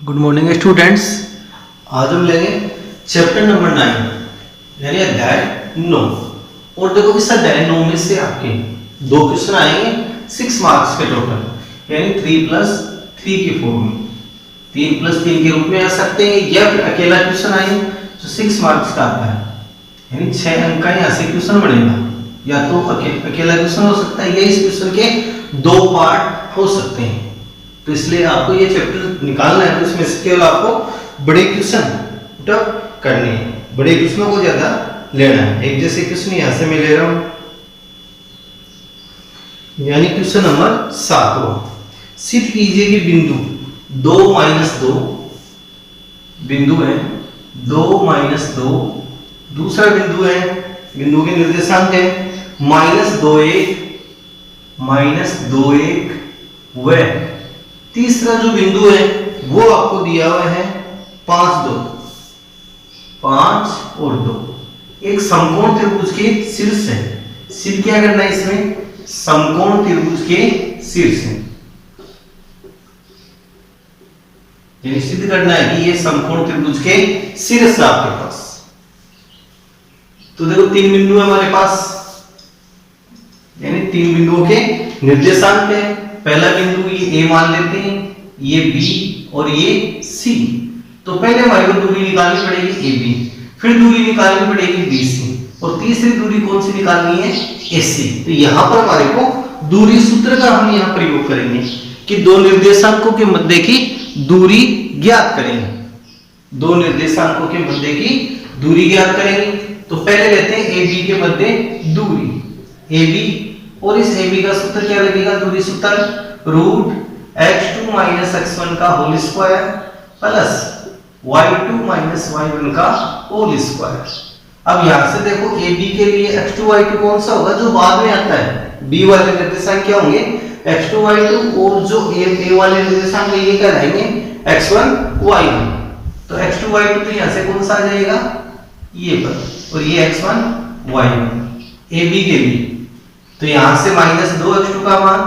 Good morning students. आज हम लेंगे चैप्टर नंबर 9 यानी अध्याय 9। और देखो इस अध्याय 9 में से आपके दो क्वेश्चन आएंगे 6 मार्क्स के टोटल, यानी 3 + 3 के फॉर्म में, 3 + 3 के रूप में आ सकते हैं, या फिर अकेला क्वेश्चन आएंगे जो 6 मार्क्स का आता है, यानी 6 अंक का यहाँ से क्वेश्चन बनेगा। या तो अकेला क्वेश्चन हो सकता है या इस क्वेश्चन के दो पार्ट हो सकते हैं। तो इसलिए आपको ये चैप्टर निकालना है, तो इसमें से केवल आपको बड़े क्वेश्चन पुटअप करने हैं, बड़े क्वेश्चनों को ज्यादा लेना है। एक जैसे क्वेश्चन यहां से मैं ले रहा हूं, यानी क्वेश्चन नंबर 7। सिद्ध कीजिए कि बिंदु 2 - 2 बिंदु है, 2 - 2 दूसरा बिंदु है, बिंदु के निर्देशांक है -2 1 व तीसरा जो बिंदु है वो आपको दिया हुआ है 5 और 2। एक समकोण त्रिभुज के शीर्ष है। सिद्ध क्या करना है इसमें? समकोण त्रिभुज के शीर्ष है, यानी सिद्ध करना है कि ये समकोण त्रिभुज के शीर्ष है आपके पास। तो देखो 3 बिंदु है हमारे पास, यानी 3 बिंदुओं के निर्देशांक है। पहला बिंदु ये A मान लेते हैं, ये B और ये C। तो पहले हमारे को दूरी निकालनी पड़ेगी AB, फिर दूरी निकालनी पड़ेगी BC, और तीसरी दूरी कौन सी निकालनी है? AC। तो यहाँ पर हमारे को दूरी सूत्र का हम यहाँ प्रयोग करेंगे कि दो निर्देशांकों के मध्य की दूरी ज्ञात करेंगे। दो निर्देशांकों के मध्य की दूरी ज्ञात करेंगे। तो पहले लेते हैं AB के मध्य दूरी, AB, और इस AB का सूत्र क्या लगेगा? दूरी सूत्र √x2 - x1 का whole square plus y2 - y1 का होल स्क्वायर। अब यहां से देखो AB के लिए x2 y2 कौन सा होगा? जो बाद में आता है। B वाले निर्देशांक क्या होंगे? x2 y2, और जो A वाले निर्देशांक ये क्या रहेंगे? x1 y1। तो x2 y2 तो यहां से कौन सा आ जाएगा? ये पर, और ये x1 y1 AB के लिए। तो यहां से -2 x2 का मान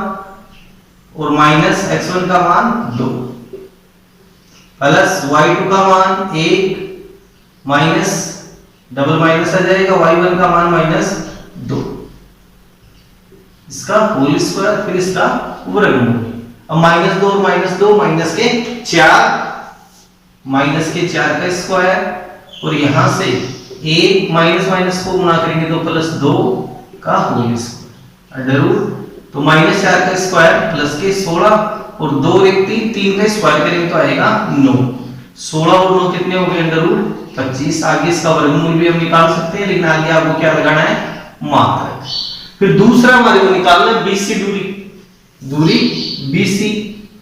और -x1 का मान 2 प्लस y2 का मान 1 माइनस डबल माइनस आ जाएगा, y1 का मान -2, इसका होल स्क्वायर, फिर इसका वर्गमूल। अब -2 और -2 -4 का स्क्वायर, और यहां से 1 माइनस को गुणा करेंगे तो +2 का होल स्क्वायर अंडररूट। तो -4 का स्क्वायर प्लस के 16 और 2 1 3 का स्क्वायर करेंगे तो आएगा 9। 16 और 9 कितने हो गए? अंडररूट 25। आगे इसका वर्गमूल भी हम निकाल सकते हैं, लेकिन आगे आपको क्या लगाना है? मात्रक। फिर दूसरा हमारे को निकालना है BC दूरी BC।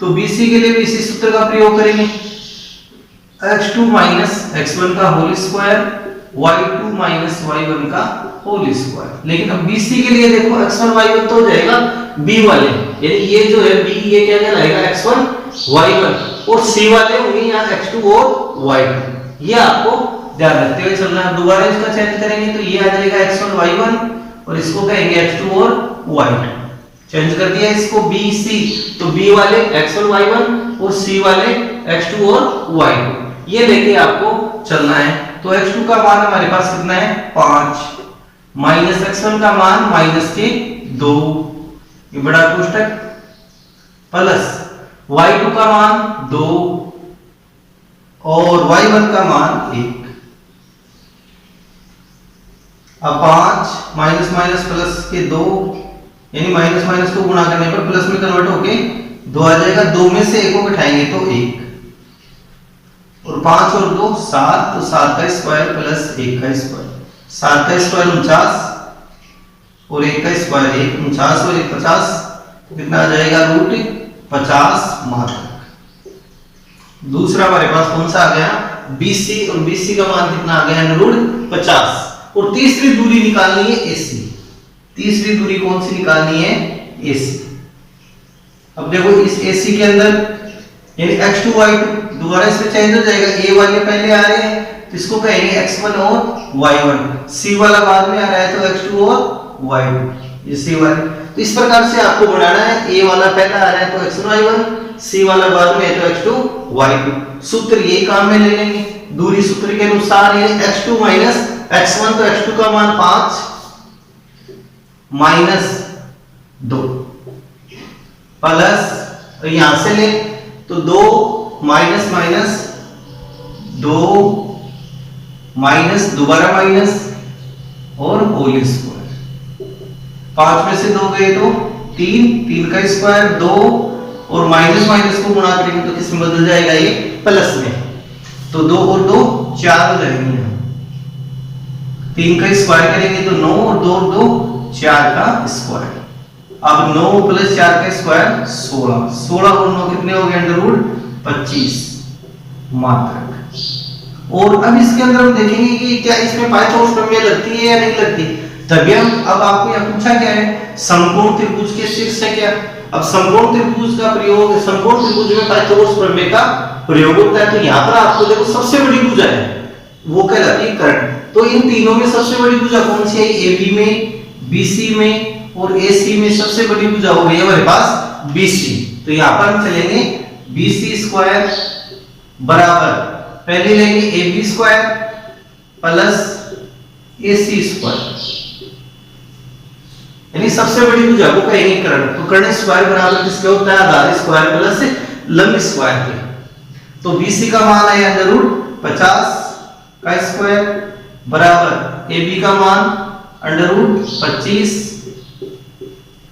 तो BC के लिए भी इसी सूत्र का प्रयोग करेंगे, x2 - x1 का होल स्क्वायर, y2 - y1 का होल स्क्वायर। लेकिन अब BC के लिए देखो x1 y1 तो हो जाएगा B वाले, यानी ये जो है B, ये क्या कहलाएगा? x1 y1, और C वाले होंगे यहाँ x2 और y2। ये आपको ध्यान रखते हुए चलना है। दोबारा इसका चेंज करेंगे तो ये आ जाएगा x1 y1, और इसको कहेंगे x2 और y2। चेंज कर दिया इसको BC, तो B वाले x1 y1 और C वाले x2 और y2, ये लेके आपको चलना है। तो x2 का मान हमारे पास कितना है? 5, -x1 का मान -2, ये बड़ा कोष्टक, प्लस y2 का मान 2 और y1 का मान 1। अब 5 माइनस प्लस के 2, यानी माइनस को गुणा करने पर प्लस में कन्वर्ट होके 2 आ जाएगा। 2 में से 1 को घटाएंगे तो 1, और 5 और 2 7, तो 7 का स्क्वायर प्लस 1 का स्क्वायर, 7 का स्क्वायर 49 और 1 का स्क्वायर 1, 49 और 1 50, तो कितना आ जाएगा? √50 मात्रक। दूसरा हमारे पास कौन सा आ गया? BC, और BC का मान कितना आ गया? √50। और तीसरी दूरी निकालनी है AC। तीसरी दूरी कौन सी निकालनी है? AC। अब देखो इस AC के अंदर, यानी x2 y2 दोबारा इसमें चेंज हो जाएगा। A वाले पहले आ रहे हैं तो इसको कहेंगे x1 और y1, C वाला बाद में आ रहा है तो x2 और y2, ये C वाले। तो इस प्रकार से आपको बनाना है। A वाला पहला आ रहा है तो x1 y1, c वाला बाद में है तो x2 y2। सूत्र ये काम में ले लेंगे, दूरी सूत्र के अनुसार ये x2 माइनस x1, तो x2 का मान 5 माइनस 2 प्लस, तो यहां से ले तो 2 माइनस माइनस 2 माइनस, दोबारा माइनस और होल स्क्वायर। 5 में से 2 गए तो 3, 3 का स्क्वायर 2 और माइनस माइनस को गुणा करेंगे तो किस में बदल जाएगा ये प्लस में, तो 2 और 2 4 हो जाएंगे। 3 का स्क्वायर करेंगे तो 9 और 2 और 2 4 का स्क्वायर। अब 9 प्लस 4 का स्क्वायर 16, 16 और 9 कितने हो गए अंडर रूट 25 मात्रक। और अब इसके अंदर हम देखेंगे कि क्या इसमें पाइथागोरस प्रमेय लगती है या नहीं लगती। तभी हम, अब आपको यहां पूछा क्या है, समकोण त्रिभुज के शीर्ष है क्या। अब समकोण त्रिभुज का प्रयोग, समकोण त्रिभुज में पाइथागोरस प्रमेय का प्रयोग होता है। तो यहां पर आपको देखो सबसे बड़ी भुजा है वो कहलाती है कर्ण। तो इन तीनों में सबसे बड़ी भुजा कौन सी है, AB में, BC में और AC में सबसे बड़ी भुजा हो गई है हमारे पास BC। तो यहां पर हम चलेंगे BC स्क्वायर बराबर, पहले लेंगे AB square plus AC square, यानी सबसे बड़ी भुजा को कहेंगे कर्ण। तो कर्ण स्क्वायर बराबर किसके होता है, आधार स्क्वायर प्लस लंब स्क्वायर के। तो BC का मान है अंडर रूट 50 का स्क्वायर बराबर AB का मान अंडर रूट 25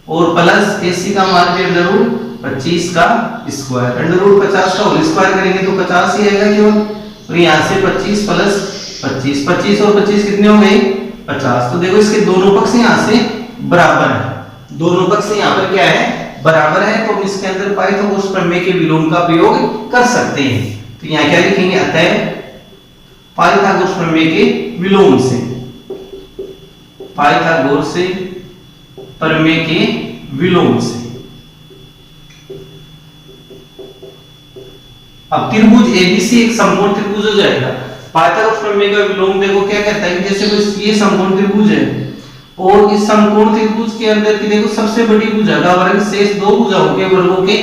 और प्लस AC का मान भी अंडर रूट 25 का स्क्वायर। अंडर रूट 50 का होल स्क्वायर करेंगे तो 50 ही आएगा केवल। तो यहां से 25 प्लस 25, 25 और 25 कितने हो गए 50। तो देखो इसके दोनों पक्ष यहां से बराबर है, दोनों पक्ष यहां पर क्या है बराबर है। तो हम इसके अंदर पाइथागोरस प्रमेय के विलोम का प्रयोग कर सकते हैं। तो यहां क्या लिखेंगे, अतः पाइथागोरस प्रमेय के विलोम से, पाइथागोरस से प्रमेय के विलोम से। अब त्रिभुज ABC एक समकोण त्रिभुज हो जाएगा। पाइथागोरस प्रमेय का विलोम देखो क्या कहता है, जैसे कोई ये समकोण त्रिभुज है और इस समकोण त्रिभुज के अंदर की देखो सबसे बड़ी भुजा का वर्ग शेष दो भुजाओं के वर्गों के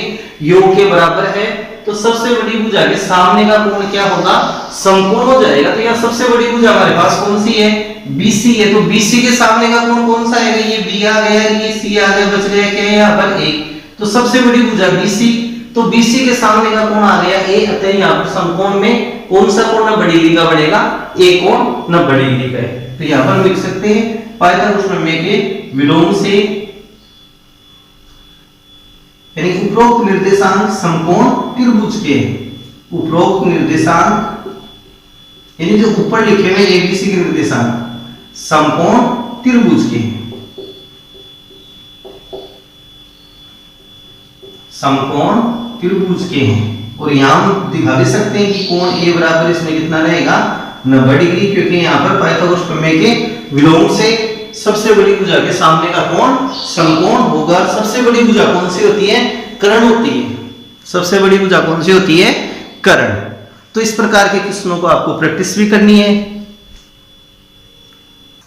योग के बराबर है। तो सबसे बड़ी भुजा के सामने का कोण क्या होगा, समकोण हो जाएगा। तो यहाँ सबसे बड़ी भुजा हमारे पास कौन सी है, BC है। तो BC के सामने का कोण कौन सा है, ये B आ गया, ये C आ गया, बच गया क्या यहाँ पर 1। तो सबसे बड़ी भुजा BC, तो BC के सामने का कोण आ गया A। अतः यहाँ पर समकोण में कौन सा कोण 90 डिग्री का बढ़ेगा, A कोण 90 डिग्री का है। तो यहाँ पर लिख सकते हैं पाइथागोरस प्रमेय के विलोम से, यानी उपरोक्त निर्देशांक समकोण त्रिभुज के, उपरोक्त निर्देशांक यानी जो ऊपर लिखे हुए ABC के निर्देशांक समकोण त्रिभुज के, समकोण त्रिभुज के हैं। और यहां हम दिखा भी सकते हैं कि कोण A बराबर इसमें कितना रहेगा 90 डिग्री, क्योंकि यहां पर पाइथागोरस प्रमेय के विलोम से सबसे बड़ी भुजा के सामने का कोण समकोण होगा। सबसे बड़ी भुजा कौन सी होती है, कर्ण होती है। सबसे बड़ी भुजा कौन सी होती है, कर्ण। तो इस प्रकार के क्वेश्चनों को आपको प्रैक्टिस भी करनी है।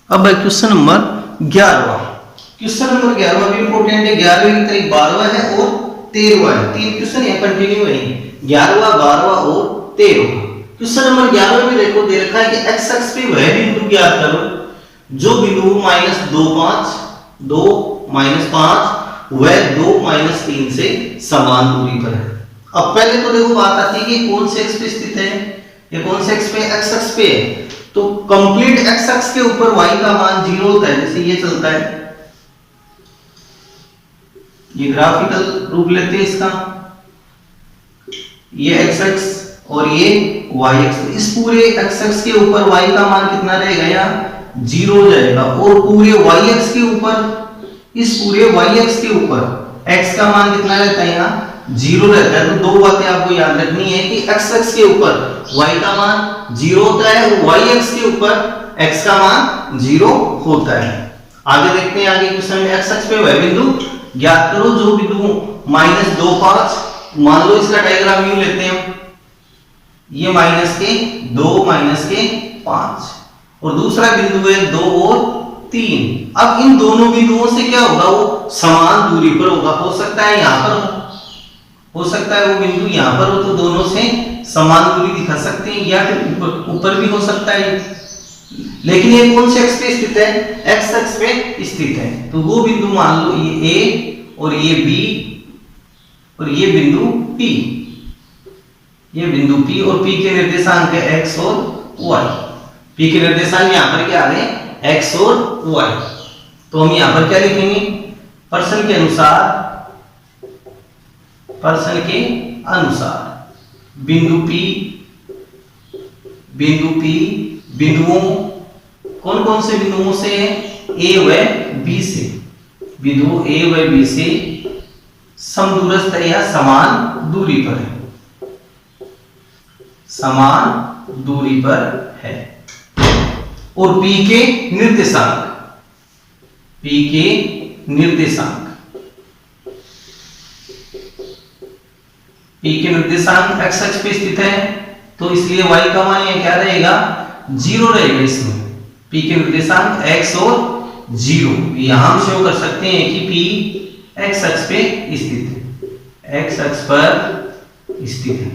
अब क्वेश्चन नंबर 11। क्वेश्चन नंबर 11 भी इंपॉर्टेंट है। 11वीं की तारीख 12 है और 13 है, तीन क्वेश्चन यहां कंटिन्यू है, 11वां 12वां और 13वां। क्वेश्चन नंबर 11 में देखो दे रखा है कि x अक्ष पे वह बिंदु ज्ञात करो जो बिंदु -2 5 2 -5 वह 2 -3 से समान दूरी पर है। अब पहले तो देखो बात आती है कि कौन से एक्स पे स्थित है, ये कौन से एक्स पे, x अक्ष पे है। तो कंप्लीट x अक्ष के ऊपर y का मान 0 होता है, जैसे ये चलता है, ये ग्राफिकल रूप लेते हैं इसका, ये x अक्ष और ये y अक्ष। इस पूरे x अक्ष के ऊपर y का मान कितना रहेगा, यहाँ 0 हो जाएगा। और पूरे y अक्ष के ऊपर, इस पूरे y अक्ष के ऊपर x का मान कितना रहता है, यहाँ 0 रहता है। तो दो बातें आपको याद रखनी है कि x अक्ष के ऊपर y का मान 0 होता है और y अक्ष के ऊपर x का मान 0 होता है। आगे देखते हैं, आगे क्वेश्चन में x अक्ष पे वह बिंदु ज्ञात करो जो बिंदु -2 5, मान लो इसका डायग्राम यूं लेते हैं हम, ये -2 -5 और दूसरा बिंदु है 2 और 3। अब इन दोनों बिंदुओं से क्या होगा, वो समान दूरी पर होगा। हो सकता है यहां पर हो, हो सकता है वो बिंदु यहाँ पर हो तो दोनों से समान दूरी दिखा सकते हैं, या फिर ऊपर भी हो सकता है। लेकिन ये कौन से अक्ष पे स्थित है? एक्स अक्ष पे स्थित है। तो वो बिंदु मान लो ये ए और ये बी और ये बिंदु पी, ये बिंदु पी, और पी के निर्देशांक है एक्स और वाई। पी के निर्देशांक यहाँ पर क्या आ रहे हैं? एक्स और वाई। तो हम यहाँ पर क्या लिखेंगे? प्रश्न के अनुसार बिंदु पी बिंदुओं, कौन कौन से बिंदुओं से है? ए व बी से, बिंदु ए व बी से समदूरस्थ या समान दूरी पर है, समान दूरी पर है। और पी के निर्देशांक एक्स अक्ष पे स्थित है, तो इसलिए y का मान यह क्या रहेगा? 0 रहेगा। इसमें p के निर्देशांक x और 0, यहां हम शो कर सकते हैं कि p x अक्ष पे स्थित है, x अक्ष पर स्थित है।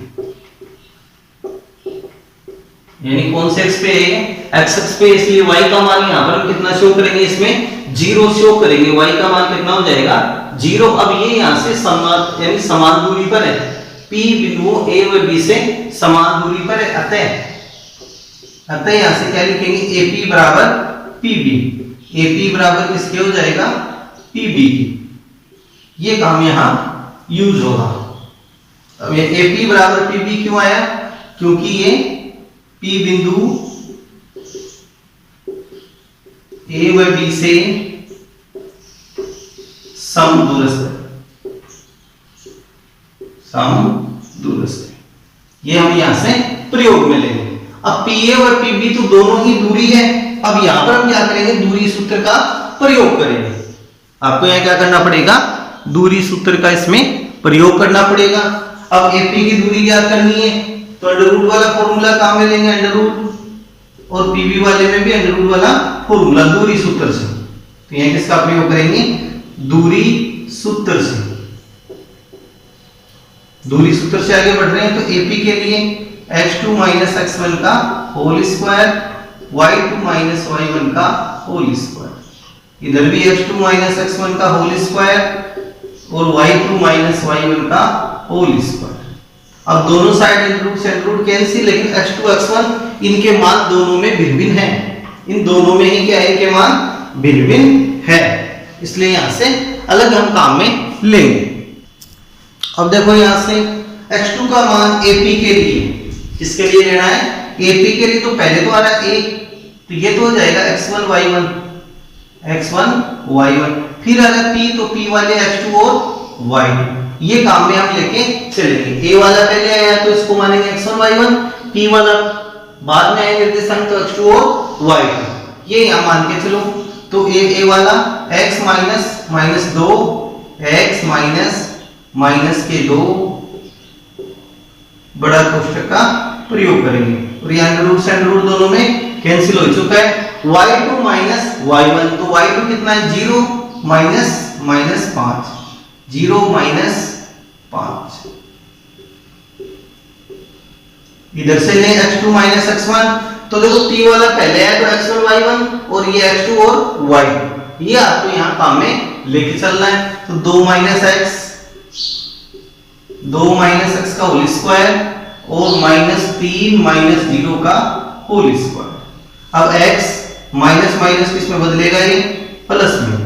यानी कौन से अक्ष पे है? x अक्ष पे, इसलिए y का मान यहां पर हम कितना शो करेंगे? इसमें 0 शो करेंगे। y का मान कितना हो जाएगा? 0। अब ये यहां से समान, यानी समान दूरी पर है, P बिंदुओं A व B से समान दूरी पर है। अतः यहां से क्या लिखेंगे? AP बराबर PB। AP बराबर किसके हो जाएगा? PB की। ये काम यहां यूज होगा। अब ये AP बराबर PB क्यों आया? क्योंकि ये P बिंदु A व B से समदूरस्थ है, ये हम यहां से प्रयोग में लेंगे। अब PA और PB तो दोनों ही दूरी है। अब यहां पर हम क्या करेंगे? दूरी सूत्र का प्रयोग करेंगे। आपको यहां क्या करना पड़ेगा? दूरी सूत्र का इसमें प्रयोग करना पड़ेगा। अब AP की दूरी ज्ञात करनी है, तो अंडर रूट वाला फॉर्मूला काम में लेंगे, अंडर रूट, और PB वाले में भी अंडर रूट वाला फॉर्मूला दूरी सूत्र से। तो यहां किसका प्रयोग करेंगे? दूरी सूत्र से। दूरी सूत्र से आगे बढ़ रहे हैं, तो AP के लिए x2 माइनस x1 का whole square, y2 minus y1 का होल स्क्वायर, इधर भी x2 माइनस x1 का होल स्क्वायर और y2 माइनस y1 का होल स्क्वायर। अब दोनों साइड अंडर रूट से अंडर रूट कैंसिल, लेकिन x2 x1 इनके मान दोनों में भिन्न भिन्न है, इन दोनों में ही क्या है? इनके मान भिन्न भिन्न है, इसलिए यहां से अलग हम काम में लेंगे। अब देखो यहां से x2 का मान AP के लिए, किसके लिए लेना है? AP के लिए। तो पहले तो आ रहा है a, तो ये तो हो जाएगा x1 y1, फिर आ रहा है p, तो p वाले x2 और y2, ये काम में हम लेके चलेंगे। a वाला पहले आया तो इसको मानेंगे x1 y1, p वाला बाद में आया निर्देशांक तो x2 और y2, ये यहां मान के चलो। तो a वाला x माइनस 2, x माइनस के 2 बड़ा कोष्ठक का प्रयोग करेंगे, और ये अंडर रूट से अंडर रूट दोनों में कैंसिल हो चुका है। y2 माइनस y1, तो y2 कितना है? 0 माइनस 5, 0 माइनस 5। इधर से ले x2 माइनस x1, तो देखो p वाला पहले है तो x1 y1 और ये x2 और y2, ये आपको यहाँ काम में लेके चलना है। तो 2 माइनस x का होल स्क्वायर और -3 माइनस 0 का होल स्क्वायर। अब x माइनस किस में बदलेगा? ये प्लस में,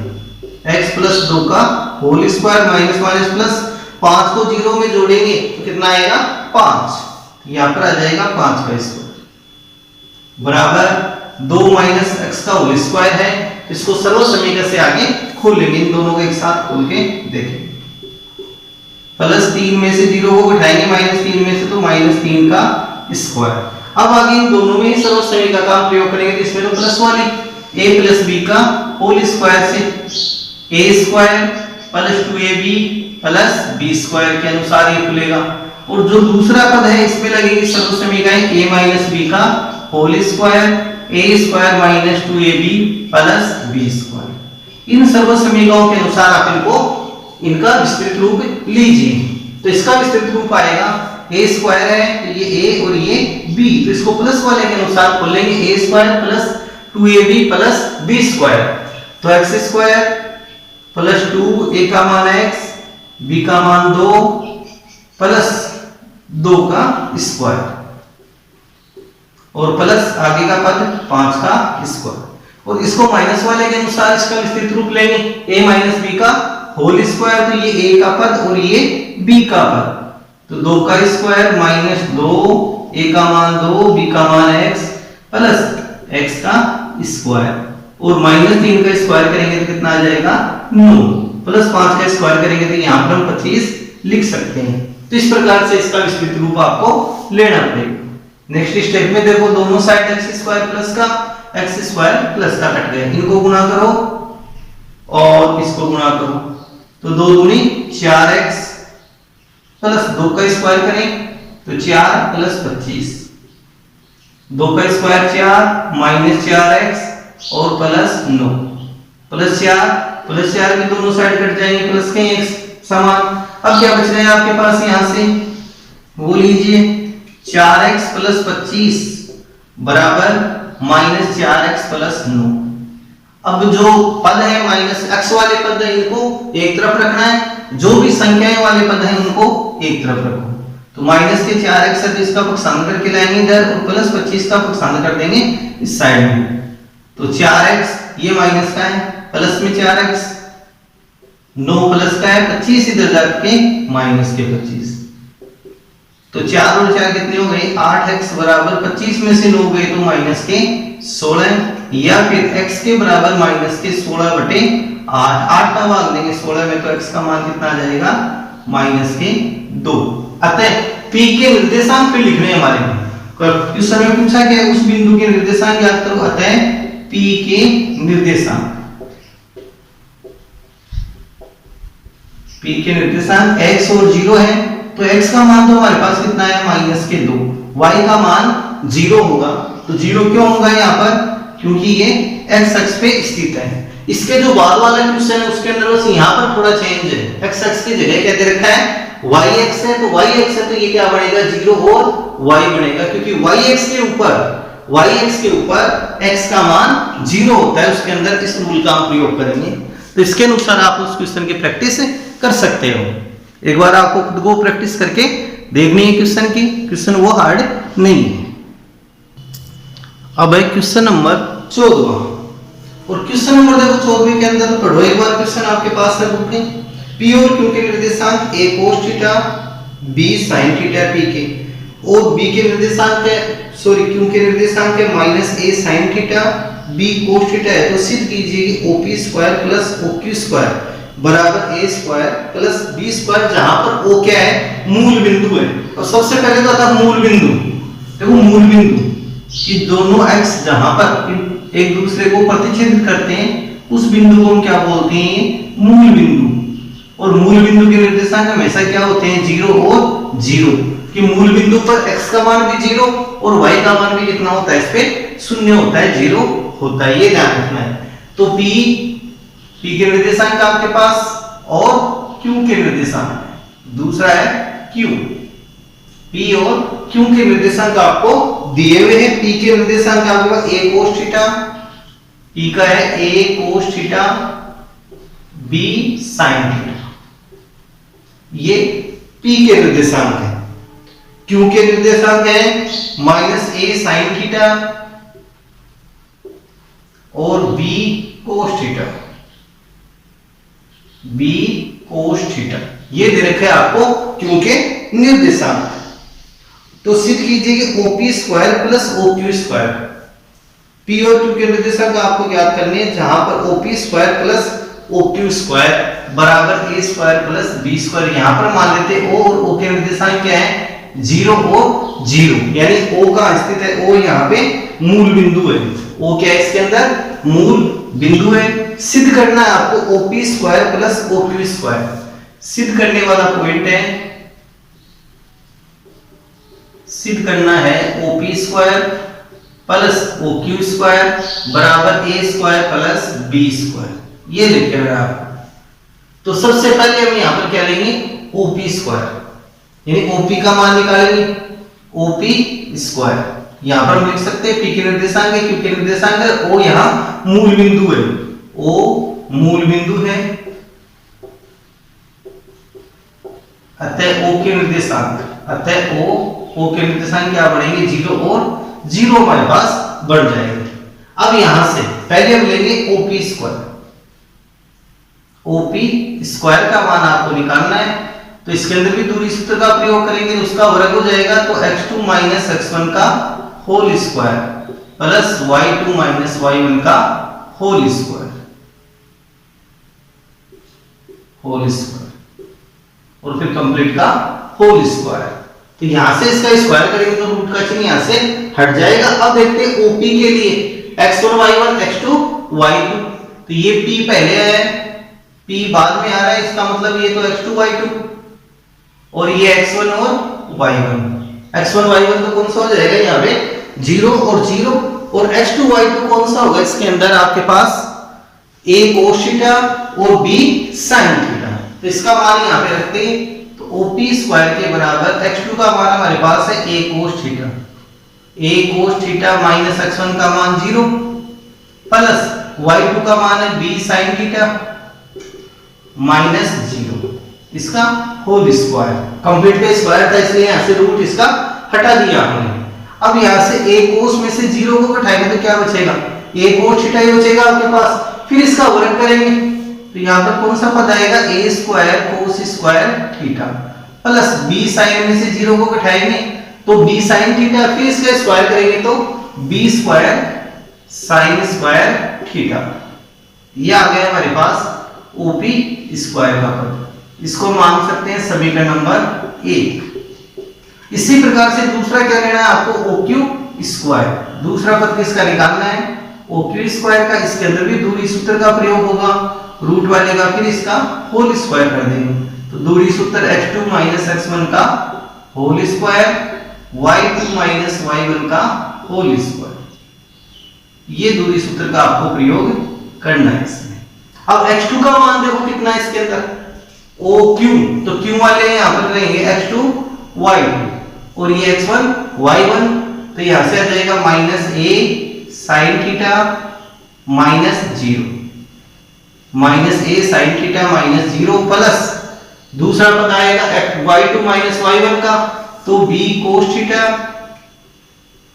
x प्लस 2 का होल स्क्वायर माइनस प्लस, 5 को 0 में जोड़ेंगे तो कितना आएगा? 5, यहाँ पर आ जाएगा 5 का स्क्वायर बराबर 2 माइनस x का होल स्क्वायर है। इसको सर्व समीकरण से आगे खोल लेंगे, इन दोनों को एक साथ खोल के देखेंगे। +3 में से 0 को घटाएंगे -3 में से, तो -3 का स्क्वायर। अब आगे इन दोनों में ही सर्व समीकरण का प्रयोग करेंगे, तो इसमें तो प्लस वाली a प्लस b का होल स्क्वायर से a square plus 2ab plus b square के अनुसार ये खुलेगा। और जो दूसरा पद है इसमें लगेगी सर्व समीकरण a माइनस b का whole square, a square minus 2ab plus b square. इन सर्व समीकरणों के अनुसार आप इनको इनका विस्तृत रूप लीजिए। तो इसका विस्तृत रूप आएगा a स्क्वायर है तो ये a और ये b, तो इसको प्लस वाले के अनुसार खोलेंगे a square plus 2ab plus b square, तो x स्क्वायर प्लस 2 a का मान x b का मान 2 प्लस 2 का स्क्वायर और प्लस आगे का पद 5 का स्क्वायर, और इसको माइनस वाले के अनुसार इसका विस्तृत रूप लेंगे a माइनस b का होल स्क्वायर, तो ये a का पद और ये b का पद, तो 2 का स्क्वायर माइनस 2 a का मान 2 b का मान x प्लस x का स्क्वायर, और माइनस 3 का स्क्वायर करेंगे तो कितना आ जाएगा 9 प्लस 5 का स्क्वायर करेंगे तो यहाँ पर हम 25 लिख सकते हैं। तो इस प्रकार से इसका विस्तृत रूप आपको लेना पड़ेगा। नेक्स्ट स्टेप में देखो दोनों साइड x स्क्वायर प्लस का x स्क्वायर प्लस का कट गए, इनको गुणा करो और इसको गुणा करो, तो 2 दूनी 4x प्लस 2 का स्क्वायर करें तो 4 प्लस 25, 2 का स्क्वायर 4 माइनस 4x और प्लस 9 प्लस 4 के दोनों साइड कट जाएंगे, प्लस के x समान। अब क्या बच रहा है आपके पास यहां से, वो लीजिए 4x प्लस 25 बराबर माइनस 4x प्लस 9। अब जो पद है माइनस x वाले पद है इनको एक तरफ रखना है, जो भी संख्याएं वाले पद हैं उनको एक तरफ रखो, तो माइनस के 4x है तो इसका पक्षांतर करके लाएंगे इधर और प्लस 25 का पक्षांतर कर देंगे इस साइड में, तो 4x ये माइनस का है प्लस में 4x 9 प्लस का है 25 इधर जाके माइनस के 25, तो 4 और 4 कितने हो गए 8x बराबर 25 में से 9 गए तो माइनस के 16, या फिर x के बराबर माइनस के 16 बटे 8 का भाग देंगे 16 में तो x का मान कितना आ जाएगा माइनस के 2। अतः p के निर्देशांक पे लिखने हमारे इस समय पूछा गया उस बिंदु के निर्देशांक याद करो, अतः p के निर्देशांक x और 0 है तो x का मान तो हमारे पास कितना है माइनस के 2, y का मान 0 होगा, तो 0 क्यों होगा यहाँ पर क्योंकि ये x अक्ष पे स्थित है। इसके जो बाद वाला क्वेश्चन है उसके अंदर बस यहाँ पर थोड़ा चेंज है, x अक्ष की जगह क्या दे रखा है y अक्ष है, तो y अक्ष है तो ये क्या बनेगा 0 और y बनेगा, क्योंकि y अक्ष के ऊपर x का मान 0 होता है, उसके अंदर इस रूल का हम प्रयोग करेंगे। तो इसके अनुसार आप उस क्वेश्चन की प्रैक्टिस कर सकते हो, एक बार आपको खुद को प्रैक्टिस करके देखनी है क्वेश्चन की, क्वेश्चन वो हार्ड नहीं है। अब है क्वेश्चन नंबर 14, और क्वेश्चन नंबर देखो 14 के अंदर पढ़ो एक बार क्वेश्चन आपके पास है बुक में, p और q के निर्देशांक a cos theta b sin theta p के, और b के निर्देशांक है q के निर्देशांक है minus a sin theta b cos theta है, तो सिद्ध कीजिए कि OP square plus OQ square बराबर a square plus b square, जहां पर o क्या है मूल बिंदु है। और सबसे पहले तो था मूल बिंदु, देखो मूल बिंदु कि दोनों x जहां पर एक दूसरे को प्रतिच्छेदित करते हैं उस बिंदु को हम क्या बोलते हैं मूल बिंदु, और मूल बिंदु के निर्देशांक हमेशा क्या होते हैं 0 और 0, कि मूल बिंदु पर x का मान भी 0 और y का मान भी कितना होता है इस पे 0 होता है 0 होता है, ये ध्यान रखना है। तो p के निर्देशांक आपके पास और q के निर्देशांक, दूसरा है q, p और q के निर्देशांक आपको दिए हुए हैं। p के निर्देशांक आपके पास a cos थीटा, p का है a cos theta b sin theta, ये p के निर्देशांक है। q के निर्देशांक है माइनस a sin थीटा और b cos theta, b cos theta, ये दे रखे आपको q के निर्देशांक। तो सिद्ध कीजिए कि OP square plus OQ square, P और Q के निर्देशांक आपको ज्ञात करने हैं, जहां पर OP square plus OQ square बराबर a square plus b square, यहां पर मान लेते हैं O और O के निर्देशांक क्या है 0 और 0, यानी O का स्थित है, O यहां पे मूल बिंदु है, O क्या है इसके अंदर मूल बिंदु है। सिद्ध करना है आपको OP square plus OQ square, सिद्ध करने वाला पॉइंट है, सिद्ध करना है OP square plus OQ square बराबर a square plus b square, ये लिखे हुए आप। तो सबसे पहले हम यहां पर क्या लेंगे OP स्क्वायर, यानी ओपी का मान निकालेंगे, ओपी स्क्वायर। यहां पर हम लिख सकते हैं पी के निर्देशांक है, क्यू के निर्देशांक है, ओ यहां मूल बिंदु है, ओ मूल बिंदु है, अतः ओ के निर्देशांक, अतः ओ के निर्देशांक क्या बढ़ेंगे 0 और 0 हमारे पास बढ़ जाएंगे। अब यहां से पहले हम लेंगे ओपी स्क्वायर, ओपी स्क्वायर का मान आपको निकालना है, तो इसके अंदर भी दूरी सूत्र का प्रयोग करेंगे, उसका वर्ग हो जाएगा, तो x2 माइनस x1 का whole square plus y2 minus y1 का होल स्क्वायर और फिर कंप्लीट का होल स्क्वायर। तो यहां से इसका स्क्वायर करेंगे तो रूट का चिन्ह यहां से हट जाएगा। अब देखते हैं ओपी के लिए x1 y1 x2 y2, तो ये p पहले है, p बाद में आ रहा है, इसका मतलब ये तो x2 y2 और ये x1 और y1, x1 y1 तो कौन सा हो जाएगा यहाँ पे 0 और 0, और x2 y2 कौन सा होगा, इसके अंदर आपके पास a cos थीटा और b sin थीटा, तो इसका मान यहाँ पे रखते हैं, तो OP स्क्वायर के बराबर x2 का मान हमारे पास है a cos theta, a cos theta minus x1 का मान 0 प्लस y2 का मान है b sin थीटा माइनस 0, इसका होल स्क्वायर, कंप्लीट का स्क्वायर था इसलिए यहां से रूट इसका हटा दिया हमने। अब यहां से a cos में से 0 को घटाएंगे तो क्या बचेगा, a cos थीटा ही बचेगा आपके पास, फिर इसका वर्ग करेंगे तो यहां पर कौन सा पद आएगा a square cos square theta plus b sin में से 0 को घटाएंगे तो b sin थीटा, फिर इसका स्क्वायर करेंगे तो b square sin square theta. ये आ गया हमारे पास OP स्क्वायर का पद, इसको मान सकते हैं समीकरण नंबर 1। इसी प्रकार से दूसरा क्या लेना है आपको OQ स्क्वायर, दूसरा पद किसका निकालना है OQ स्क्वायर का, इसके अंदर भी दूरी सूत्र का प्रयोग होगा, रूट वाले का फिर इसका होल स्क्वायर कर देंगे, तो दूरी सूत्र x2 माइनस x1 का whole square y2 minus y1 का होल स्क्वायर, ये दूरी सूत्र का आपको प्रयोग करना है इसमें। अब x2 का मान देखो कितना है इसके अंदर OQ, तो Q वाले यहां पर रहेंगे x2 y2 और ये x1 y1, तो यहां से आ जाएगा minus a sin theta minus 0, minus a sin theta minus 0 plus दूसरा पद आएगा y2 माइनस y1 का, तो b cos थीटा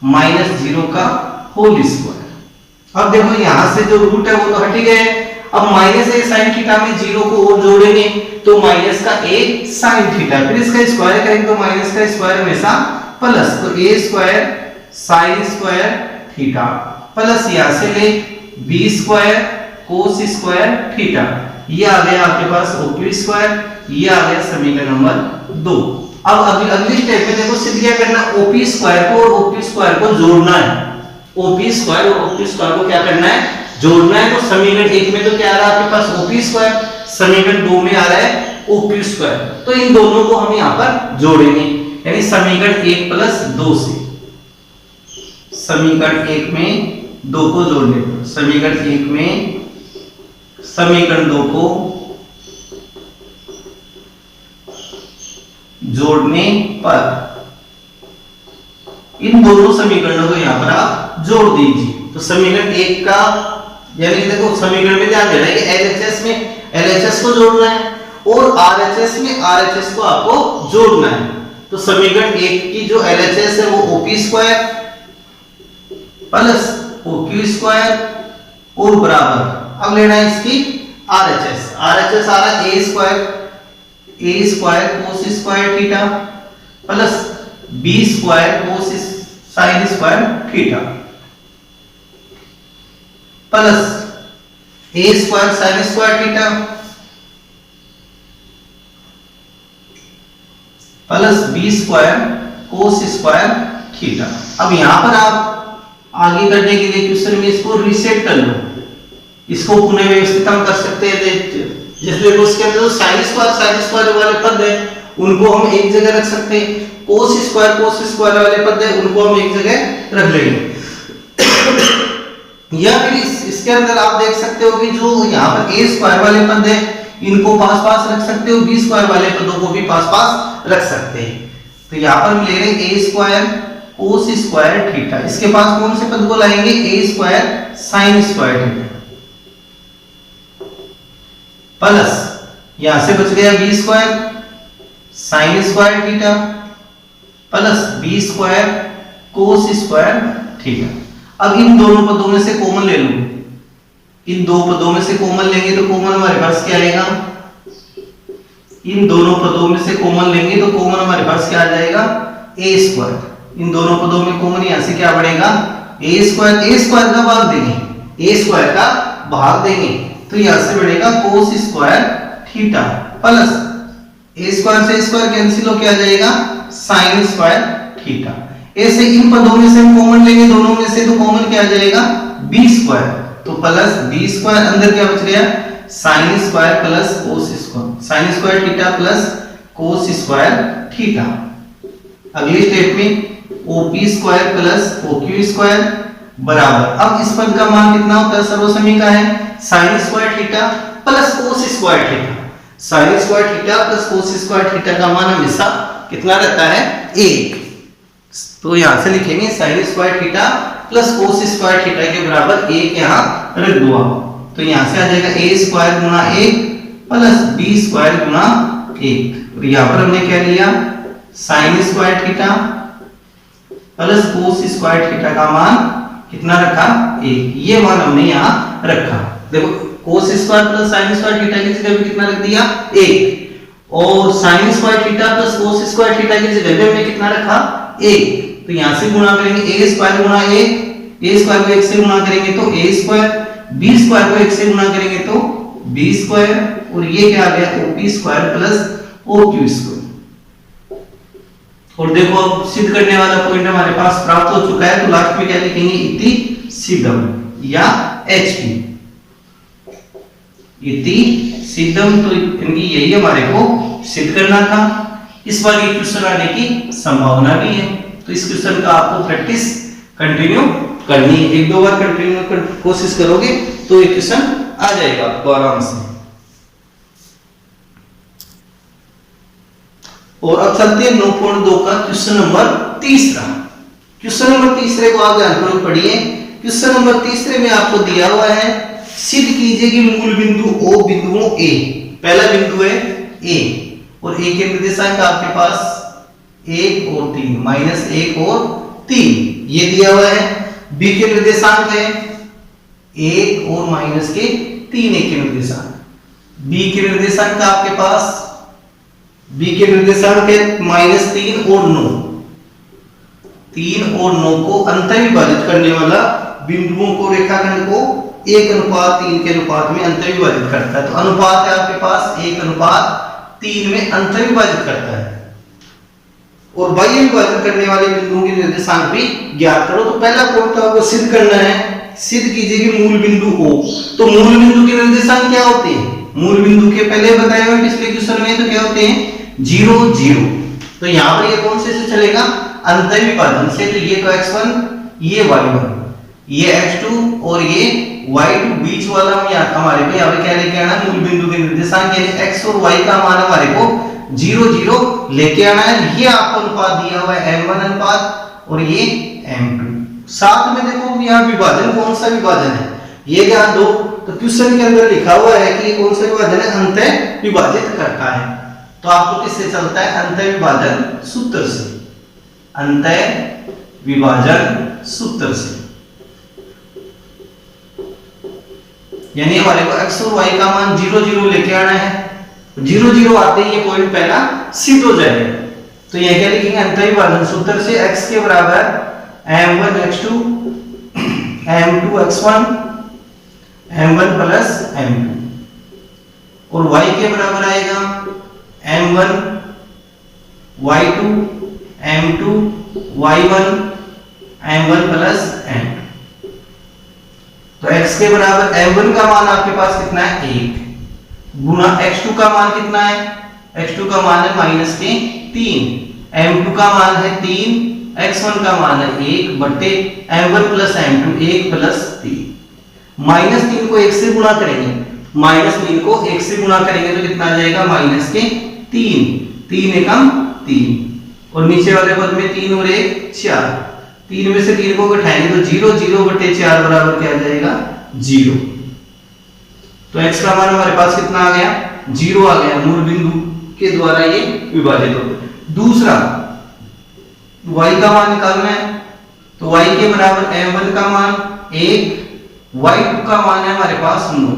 माइनस 0 का होल स्क्वायर। अब देखो यहां से जो रूट है वो तो हट ही गए, अब माइनस a sin थीटा में 0 को और जोड़ेंगे तो माइनस का a sin थीटा, फिर इसका स्क्वायर करेंगे तो माइनस का स्क्वायर हमेशा प्लस, तो a square sin square theta plus यहां से ले b square cos square theta, ये आ गया आपके पास OQ स्क्वायर, ये आ गया समीकरण नंबर 2। अब अगली स्टेप में देखो सिद्ध क्या करना, OP स्क्वायर को और OQ स्क्वायर को जोड़ना है, OP स्क्वायर और OQ स्क्वायर को क्या करना है जोड़ना है, तो समीकरण 1 में तो क्या आ रहा है आपके पास OP स्क्वायर, समीकरण 2 में आ रहा है OQ स्क्वायर, तो इन दोनों को हम यहां पर जोड़ेंगे, यानी समीकरण 1 प्लस 2 से समीकरण 1 में 2 को जोड़ने पर, समीकरण 1 में समीकरण 2 को जोड़ने पर इन दोनों समीकरणों को यहां पर आप जोड़ दीजिए, तो समीकरण 1 का यानी कि देखो समीकरण में ध्यान देना है कि LHS में LHS को जोड़ना है और RHS में RHS को आपको जोड़ना है, तो समीकरण 1 की जो LHS है वो OP square plus OQ square और बराबर अब लेना है इसकी RHS, RHS आ रहा है a square cos square theta plus b square cos sin square theta plus a square sin square theta plus b square cos square theta. अब यहां पर आप आगे करने के लिए क्वेश्चन में इसको रीसेट कर लो, इसको पुनः व्यवस्थित हम कर सकते हैं, जैसे देखो इसके अंदर sin स्क्वायर वाले पद है उनको हम एक जगह रख सकते हैं, cos स्क्वायर वाले पद है उनको हम एक जगह रख लेंगे या फिर इसके अंदर आप देख सकते हो कि जो यहाँ पर a स्क्वायर वाले पद है इनको पास पास रख सकते हो, बी स्क्वायर वाले पदों को भी पास पास रख सकते हैं। तो यहाँ पर हम ले रहे हैं a square cos square theta, इसके पास कौन से पद को लाएंगे, a square sine square theta plus यहां से बच गया b square sine square theta plus b square cos square theta. अब इन दोनों पदों में से कॉमन ले लो, इन दो पदों में से कॉमन लेंगे तो कॉमन हमारे पास क्या आएगा, इन दोनों पदों में से कॉमन लेंगे तो कॉमन हमारे पास क्या आ जाएगा, ए स्क्वायर। इन दोनों पदों में कॉमन यहां से क्या बढ़ेगा, ए स्क्वायर का भाग देंगे, ए स्क्वायर का भाग देंगे तो यहां से बढ़ेगा कोस स्क्वायर थीटा प्लस ए स्क्वायर से स्क्वायर कैंसिल होकर आ जाएगा साइन स्क्वायर थीटा। ऐसे इन पदों में से हम कॉमन लेंगे दोनों में से तो कॉमन क्या आ जाएगा, बी स्क्वायर, तो प्लस बी स्क्वायर अंदर क्या बच गया, sine square plus cos square, sine square theta plus cos square theta. अगली स्टेप में OP square plus OQ square बराबर, अब इस पद का मान कितना होता है, सर्वसमी का है sign square theta plus cos square theta. Sign square theta plus cos square theta का मान हमेशा कितना रहता है, 1। तो यहां से लिखेंगे sign square theta plus cos square theta के बराबर 1 यहां रख दो आप, तो यहां से आ जाएगा ए स्क्वायर गुना 1 प्लस बी स्क्वायर गुना 1। और यहां पर हमने क्या लिया, sign square theta plus cos square theta का मान कितना रखा, 1। ये मान हमने यहां रखा। देखो cos square plus sign square theta की जगह पे कितना रख दिया, 1, और sign square theta plus cos square theta की जगह पे हमने कितना रखा, 1। तो यहां से गुणा करेंगे ए स्क्वायर गुना 1, ए स्क्वायर को 1 से गुणा करेंगे तो ए स्क्वायर, बी स्क्वायर को 1 से गुणा करेंगे तो बी स्क्वायर, और ये क्या आ गया, OP square plus OQ square. और देखो अब सिद्ध करने वाला पॉइंट हमारे पास प्राप्त हो चुका है, तो लास्ट में क्या लिखेंगे, इति सिद्धम या एचपी, इति सिद्धम। तो इनकी यही हमारे को सिद्ध करना था। इस बार ये क्वेश्चन आने की संभावना भी है, तो इस क्वेश्चन का आपको प्रैक्टिस कंटिन्यू करनी है, 1-2 बार कंटिन्यू कोशिश करोगे तो ये क्वेश्चन आ जाएगा आपको आराम से। और अब चलते हैं 9.2 का क्वेश्चन नंबर 3। क्वेश्चन नंबर 3 को आप ध्यानपूर्वक पढ़िए। क्वेश्चन नंबर 3 में आपको दिया हुआ है, सिद्ध कीजिए कि मूल बिंदु O बिंदुओं A, पहला बिंदु है A और A के निर्देशांक आपके पास 1 और 3, -1 और 3 ये दिया हुआ है। B के निर्देशांक है 1 और -3 A के निर्देशांक। B के निर्देशांक आपके पास, B के निर्देशांक है -3 और 9, 3 और 9 को अंतर्विभाजित करने वाला बिंदुओं को, रेखाखंड को 1:3 के अनुपात में अंतर्विभाजित करता है। तो अनुपात है आपके पास 1:3 में अंतर्विभाजित करता है। और बाह्य विभाजन करने वाले बिंदुओं के निर्देशांक भी ज्ञात करो। तो पहला पॉइंट आपको सिद्ध करना है, सिद्ध कीजिए कि मूल बिंदु O, तो मूल बिंदु के निर्देशांक क्या होते हैं, मूल बिंदु के पहले बताए हुए पिछले क्वेश्चन में तो क्या होते हैं, 0 0। तो यहाँ पर ये कौन से चलेगा, अंतर्विभाजन से। तो ये तो x1, ये y1, ये x2 और ये y2, बीच वाला हम यहाँ हमारे को यहाँ पे क्या लेके आना, मूल बिंदु के निर्देशांक यानी x और y का मान हमारे को 0 0 लेके आना है। ये आपको अनुपात दिया हुआ है m1 अनुपात और ये m2। साथ में देखो यहाँ विभाजन कौन सा विभाजन है ये ध्यान दो। तो क्वेश्चन के अंदर लिखा हुआ है कि कौन सा विभाजन है, अंतः विभाजित करता है। तो आपको किससे चलता है, अंतः विभाजन सूत्र से, अंतः विभाजन सूत्र से। यानी हमारे को x और y का मान 0 0 लेके आना है। 0 0 आते ही ये पॉइंट पहला सिद्ध हो जाएगा। तो ये क्या लिखेंगे, अंतर्विभाजन सूत्र से x के बराबर m1 x2 m2 x1 m1 plus m2 और y के बराबर आएगा m1 y2 m2 y1 m1 plus m2। तो x के बराबर m1 का मान आपके पास कितना है, 1 गुना x2 का मान कितना है, x2 का मान है -3, m2 का मान है 3, x1 का मान है 1 बटे m1 प्लस m2 1 प्लस 3। -3 को 1 से गुणा करेंगे -3 को 1 से गुणा करेंगे तो कितना आ जाएगा -3, 3 एकम 3, और नीचे वाले पद में 3 और 1 4, 3 में से 3 को घटाएंगे तो 0, 0 बटे 4 बराबर क्या आ जाएगा 0। तो x का मान हमारे पास कितना आ गया 0 आ गया, मूल बिंदु के द्वारा ये विभाजित हो गया। दूसरा y का मान निकालना है, तो y के बराबर m1 का मान 1, y2 का मान है हमारे पास 9,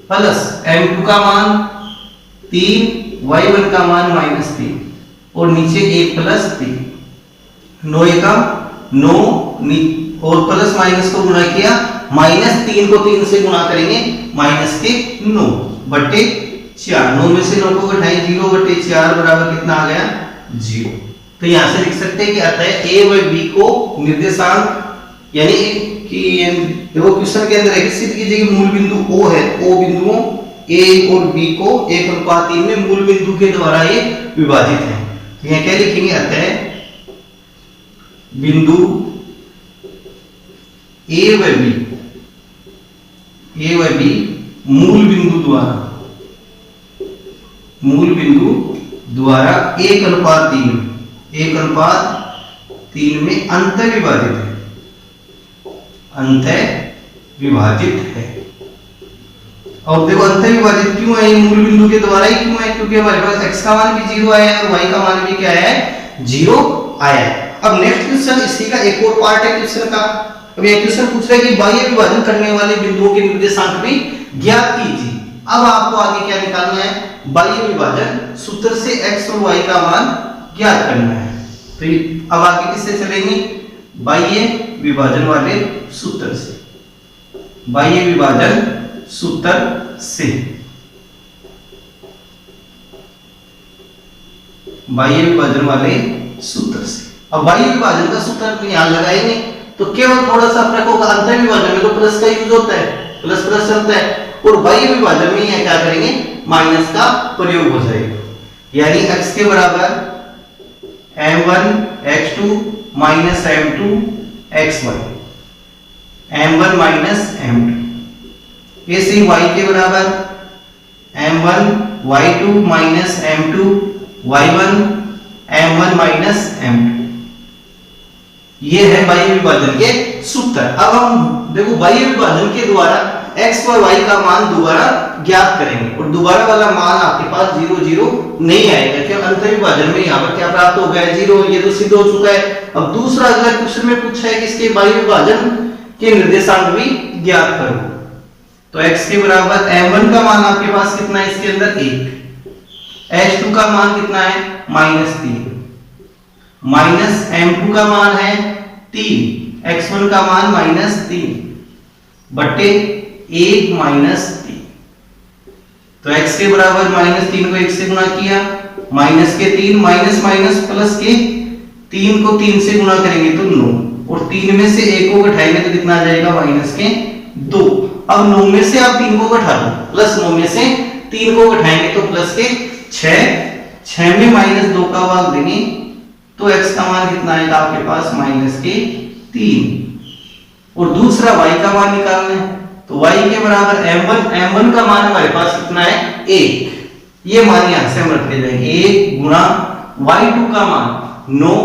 प्लस m2 का मान 3, y1 का मान -3, और नीचे 1 प्लस 3, 9 एकम 9, और प्लस माइनस को गुणा किया, -3 को 3 से गुणा करेंगे -9 बटे 4, 9 में से 9 को घटाएं 0 बटे 4 बराबर कितना आ गया 0। तो यहां से लिख सकते हैं कि अतः a व b को निर्देशांक, यानी कि देखो क्वेश्चन के अंदर है सिद्ध कीजिए कि मूल बिंदु O है, O बिंदुओं a और b को 1:3 में मूल बिंदु के द्वारा ये विभाजित है। तो यहां क्या लिखेंगे, अतः बिंदु a व b मूल बिंदु द्वारा 1:3 में अंत विभाजित है। और देखो अंत विभाजित क्यों है, मूल बिंदु के द्वारा ही क्यों है, क्योंकि हमारे पास x का मान भी 0 आया है और y का मान भी क्या है 0 आया है। अब नेक्स्ट क्वेश्चन इसी का एक और पार्ट है क्वेश्चन का। अब ये क्वेश्चन पूछ रहा है कि बाह्य विभाजन करने वाले बिंदुओं के निर्देशांक भी ज्ञात कीजिए। अब आपको आगे क्या निकालना है, बाह्य विभाजन सूत्र से x और y का मान ज्ञात करना है। तो अब आगे किससे चलेंगे, बाह्य विभाजन वाले सूत्र से, बाह्य विभाजन सूत्र से, बाह्य विभाजन वाले सूत्र से। अब बाह्य विभाजन का सूत्र यहां लगाएंगे तो केवल थोड़ा सा फर्क होगा, अंतर विभाजन में तो प्लस का यूज होता है, प्लस प्लस चलता है, और बाह्य विभाजन में यह क्या करेंगे माइनस का प्रयोग हो जाएगा, यानी x के बराबर m1 x2 minus m2 xy, m1 minus m2, ऐसे ही y के बराबर m1 y2 minus m2 y1 m1 minus m2। ये है बाह्य विभाजन के सूत्र। अब हम देखो बाह्य विभाजन के द्वारा x और y का मान दोबारा ज्ञात करेंगे, और दोबारा वाला मान आपके पास 0 0 नहीं आएगा, क्योंकि अंतर विभाजन में यहाँ पर क्या प्राप्त हो गया 0, ये तो सिद्ध हो चुका है। अब दूसरा अगला क्वेश्चन में पूछा है कि इसके बाह्य विभाजन के निर्देशांक भी ज्ञात करो। तो x के बराबर m1 का मान आपके पास कितना है, इसके अंदर 1, h2 का मान कितना है -3, माइनस m2 का मान है 3, x1 का मान -3 बटे 1 -3। तो x के बराबर -3 को 1 से गुणा किया, माइनस के 3, माइनस माइनस प्लस के 3 को 3 से गुणा करेंगे तो 9, और 3 में से 1 को घटाएंगे तो कितना आ जाएगा माइनस के 2। अब 9 में से आप 3 को घटा दो, प्लस 9 में से 3 को घटाएंगे तो प्लस के 6, 6 में -2 का भाग देंगे तो x का मान कितना आएगा आपके पास -3। और दूसरा y का मान निकालना है, तो y के बराबर m1 का मान हमारे पास कितना है 1, ये मान यहां से हम रखते जाएंगे 1 गुणा y2 का मान 9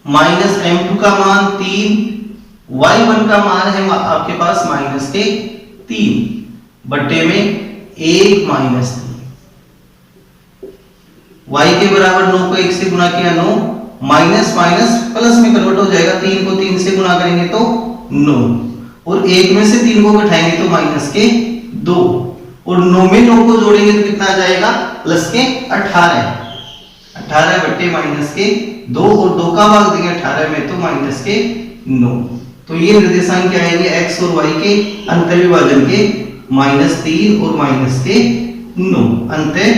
माइनस m2 का मान 3, y1 का मान है आपके पास -3 बटे में 1 -3। y के बराबर 9 को 1 से गुणा किया 9, माइनस माइनस प्लस में कन्वर्ट हो जाएगा, 3 को 3 से गुणा करेंगे तो 9, और 1 में से 3 को घटाएंगे तो माइनस के 2, और 9 में 9 को जोड़ेंगे तो कितना आ जाएगा प्लस के 18 बटे माइनस के 2, और 2 का भाग देंगे 18 में तो माइनस के 9। तो ये निर्देशांक क्या आएंगे x और y के अंतर विभाजन के -3 और माइनस के 9 अंतर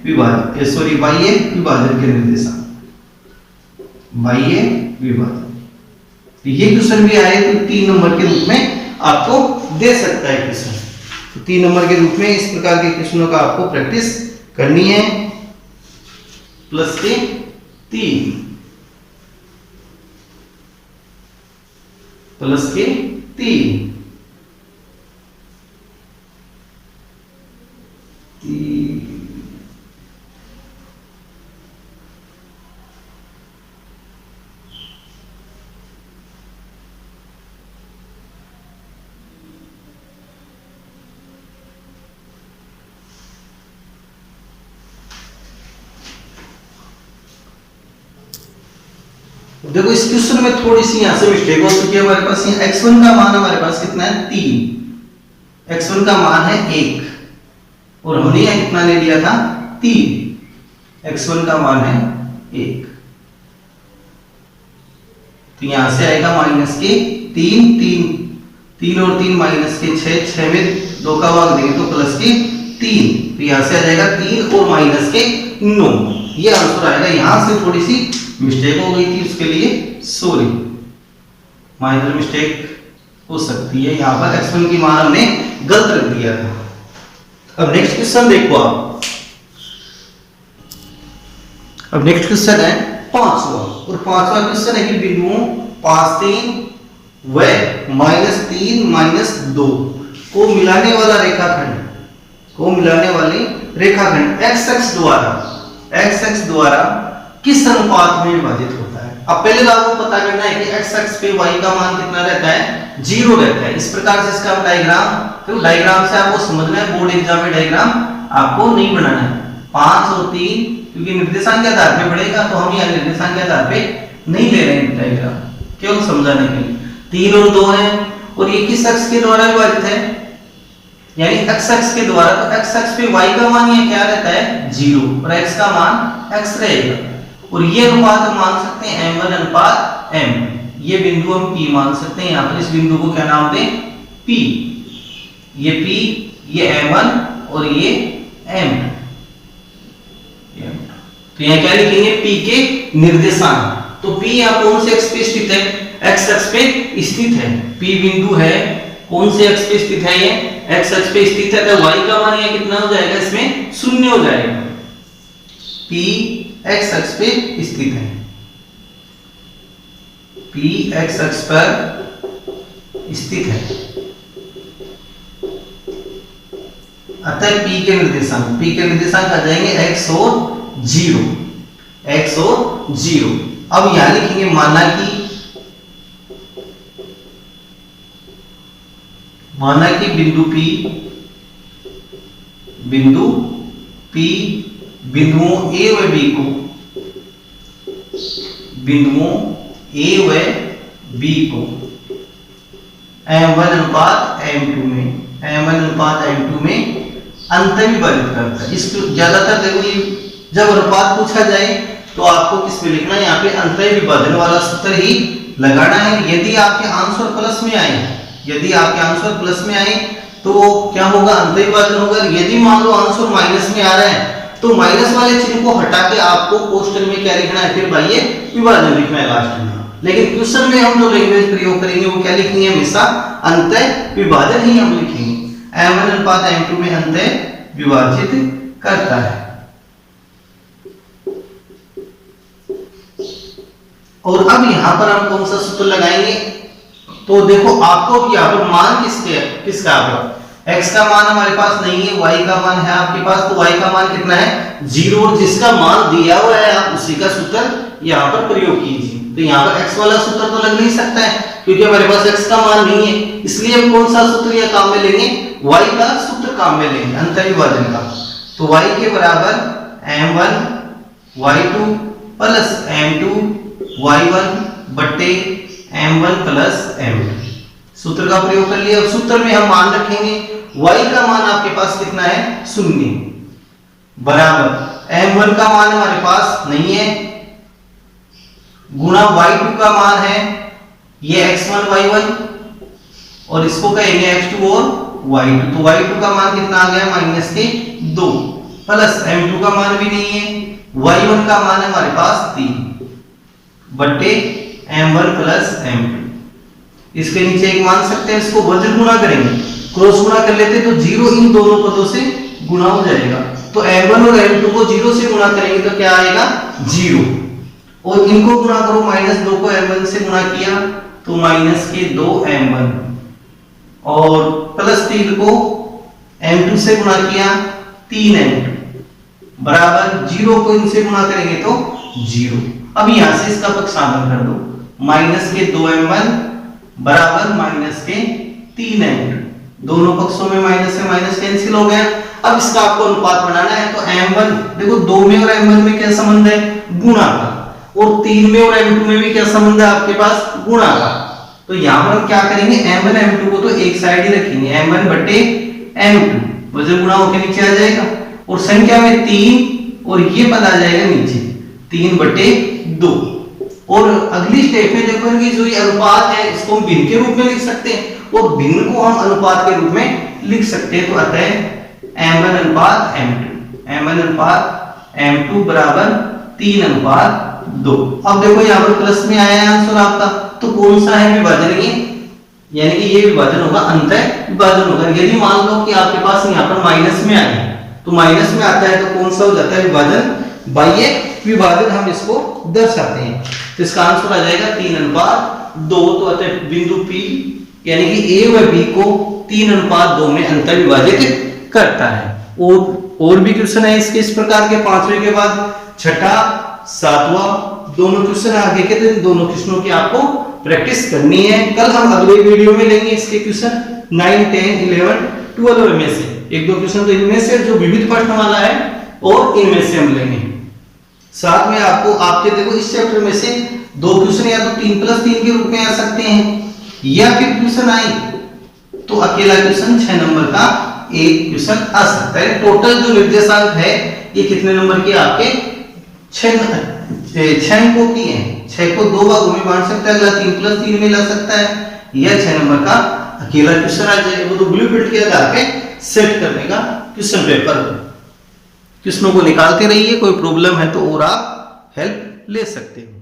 विभाजन, सॉरी बाह्य विभाजन के निर्देशांक, बाह्य विभाजन। ये क्वेश्चन भी आए तो 3 नंबर के रूप में आपको दे सकता है क्वेश्चन। तो 3 नंबर के रूप में इस प्रकार के क्वेश्चनों का आपको प्रैक्टिस करनी है। प्लस के 3, प्लस के 3, देखो इस क्वेश्चन में थोड़ी सी यहाँ से मिस्टेक हो चुकी है हमारे पास। यहाँ x1 का मान हमारे पास कितना है 3, x1 का मान है 1 और हमने यहाँ कितना ले लिया था 3, x1 का मान है 1। तो यहाँ से आएगा माइनस के 3, 3 और 3 माइनस के 6, 6 में 2 का भाग देंगे तो प्लस के 3, तो यहाँ से आ जाएगा 3 और माइनस के 9, ये आंसर आएगा। यहाँ से थोड़ी सी मिस्टेक हो गई थी, उसके लिए सॉरी, माइनर मिस्टेक हो सकती है। यहाँ पर x1 की मान हमने गलत रख दिया था। अब नेक्स्ट क्वेश्चन देखो आप। अब नेक्स्ट क्वेश्चन है 5वां, और 5वां क्वेश्चन है कि बिंदुओं 5, 3 व -3, -2 को मिलाने वाला रेखाखंड, को मिलाने वाले रेखाखंड x अक्ष द्वारा किस अनुपात में विभाजित होता है। अब पहले तो आपको पता करना है कि x अक्ष पे y का मान कितना रहता है 0 रहता है। इस प्रकार से इसका डायग्राम, तो डायग्राम से आपको समझना है, बोर्ड एग्जाम में डायग्राम आपको नहीं बनाना है। 5 और 3 क्योंकि निर्देशांक के आधार पे बढ़ेगा, तो हम यहाँ निर्देशांक के आधार पे नहीं ले रहे हैं डायग्राम, केवल समझाने के लिए। 3 और 2 है, और ये किस अक्ष के द्वारा विभाजित है, यानी x अक्ष के द्वारा। तो x अक्ष पे y का मान ये क्या रहता है 0 और x का मान x रहेगा, और ये अनुपात हम मान सकते हैं m1 अनुपात m। ये बिंदु हम P मान सकते हैं। यहाँ पर इस बिंदु को क्या नाम दें P, ये P, ये m1 और ये m। तो यहाँ क्या लिखेंगे P के निर्देशांक। तो P यहाँ कौन से अक्ष पे स्थित है, x अक्ष पे स्थित है। P बिंदु है कौन से अक्ष पे स्थित है, ये x अक्ष पे स्थित है, तो y का मान ये कितना हो जाएगा, इसमें 0 हो जाएगा। P x अक्ष पे स्थित है, P x अक्ष पर स्थित है, अतः P के निर्देशांक आ जाएंगे x और 0, x और 0। अब यहां लिखेंगे माना कि बिंदु P बिंदुओं A व B को, बिंदुओं A व B को m1 अनुपात m2 में अंतर विभाजित करता है। इसको ज्यादातर देखो, ये जब अनुपात पूछा जाए तो आपको किस पे लिखना है, यहाँ पे अंतर विभाजन वाला सूत्र ही लगाना है। यदि आपके आंसर प्लस में आए, तो क्या होगा, अंतर विभाजन होगा। यदि मान लो आंसर माइनस में आ रहा है, तो माइनस वाले चिन्ह को हटा के आपको क्वेश्चन में क्या लिखना है, फिर भाई ये विभाजन लिखना है लास्ट में। लेकिन क्वेश्चन में हम जो लैंग्वेज प्रयोग करेंगे वो क्या लिखेंगे, हमेशा अंतर विभाजन ही हम लिखेंगे। m1 अनुपात m2 में अंतर विभाजित करता है। और अब यहां पर हम कौन सा सूत्र लगाएंगे, तो देखो आपको यहाँ पर मान किसका x का मान हमारे पास नहीं है, y का मान है आपके पास, तो y का मान कितना है 0, और जिसका मान दिया हुआ है आप उसी का सूत्र यहाँ पर प्रयोग कीजिए। तो यहाँ पर x वाला सूत्र तो लग नहीं सकता है क्योंकि हमारे पास x का मान नहीं है, इसलिए हम कौन सा सूत्र यहाँ काम में लेंगे, y का सूत्र काम में लेंगे, अंतर विभाजन का। तो y के बराबर m1 y2 plus m2 y1 बट्टे m1 प्लस m2, सूत्र का प्रयोग कर लिया। अब सूत्र में हम मान रखेंगे y का मान आपके पास कितना है 0, बराबर m1 का मान हमारे पास नहीं है, गुणा y2 का मान है ये x1 y1, और इसको कहेंगे x2 और y2। तो y2 का मान कितना आ गया -2, प्लस m2 का मान भी नहीं है, y1 का मान है हमारे पास 3 बट्टे m1 प्लस m2। इसके नीचे एक मान सकते हैं, इसको वज्र गुणा करेंगे, क्रॉस गुणा कर लेते तो 0 इन दोनों पदों से गुणा हो जाएगा। तो m1 और m2 को 0 से गुणा करेंगे तो क्या आएगा 0, और इनको गुणा करो, -2 को m1 से गुणा किया तो -2 m1, और प्लस 3 को m2 से गुणा किया 3 m2, बराबर 0 को इनसे गुणा करेंगे तो 0। अब यहां से इसका पक्षांतर कर दो, -2 m1 बराबर -3 m2, दोनों पक्षों में माइनस से माइनस कैंसिल हो गया। अब इसका आपको अनुपात बनाना है, तो m1 देखो 2 में और m1 में क्या संबंध है, गुणा का, और 3 में और m2 में भी क्या संबंध है आपके पास, गुणा का। तो यहाँ पर हम क्या करेंगे, m1 m2 को तो एक साइड ही रखेंगे, m1 बटे m2 वजन गुणा होकर नीचे आ जाएगा, और संख्या में 3 और ये पद आ जाएगा नीचे 3 बटे 2। और अगली स्टेप में देखो कि जो ये अनुपात है इसको हम भिन्न के रूप में लिख सकते हैं और भिन्न को हम अनुपात के रूप में लिख सकते हैं। तो अतः m1 अनुपात m2 बराबर 3 अनुपात 2। अब देखो यहाँ पर प्लस में आया है आंसर आपका, तो कौन सा है विभाजन, ये यानी कि ये विभाजन होगा, अंतः विभाजन होगा। यदि मान लो कि आपके पास यहाँ पर माइनस में आए तो माइनस में आता है तो कौन सा हो जाता है विभाजन, बाह्य विभाजन हम इसको दर्शाते हैं। तो इसका आंसर आ जाएगा 3 अनुपात 2। तो अतः बिंदु P यानी कि A व B को 3 अनुपात 2 में अंतर विभाजित करता है। और भी क्वेश्चन है इसके इस प्रकार के, 5वें के बाद छठा 7वां दोनों क्वेश्चन आगे के, तो इन दोनों क्वेश्चनों की आपको प्रैक्टिस करनी है। कल हम अगले वीडियो में लेंगे इसके क्वेश्चन 9, 10, 11, 12 में से 1-2 क्वेश्चन तो इनमें से जो विविध प्रश्न वाला है और इनमें से हम लेंगे। साथ में आपको आपके देखो इस चैप्टर में से 2 क्वेश्चन या तो 3+3 के रूप में आ सकते हैं, या फिर क्वेश्चन आए तो अकेला क्वेश्चन 6 नंबर का एक क्वेश्चन आ सकता है। टोटल जो निर्देशांक है ये कितने नंबर के आपके 6 अंकों की है। 6 को 2 भागों में बांट सकता है, अगला 3+3 में ला सकता है, यह 6 नंबर का अकेला क्वेश्चन आ जाएगा। वो तो ब्लूप्रिंट के आधार पे सेट करने का क्वेश्चन पेपर। क्वेश्चनों को निकालते रहिए, कोई प्रॉब्लम है तो और आप हेल्प ले सकते हो।